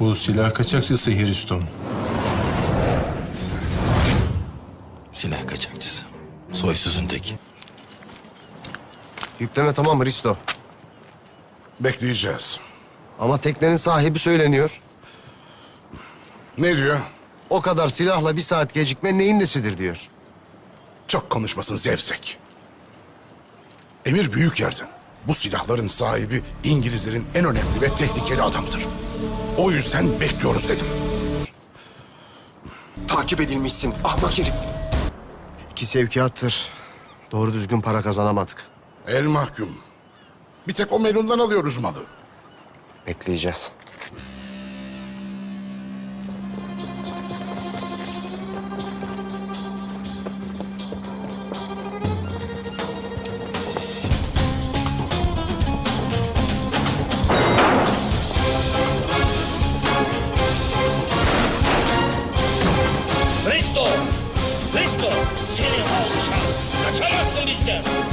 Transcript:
Bu silah kaçakçısı Hriston. Silah kaçakçısı. Soysuzun teki. Yükleme tamam mı Risto? Bekleyeceğiz. Ama teknenin sahibi söyleniyor. Ne diyor? O kadar silahla 1 saat gecikme neyin nesidir diyor. Çok konuşmasın zevzek. Emir büyük yerden. Bu silahların sahibi İngilizlerin en önemli ve tehlikeli adamıdır. O yüzden bekliyoruz dedim. Takip edilmişsin ahmak herif. 2 sevkiyattır. Doğru düzgün para kazanamadık. El mahkum. Bir tek o melundan alıyoruz malı. Bekleyeceğiz. Risto! Risto! Seni alçak! Kaçamazsın bizden!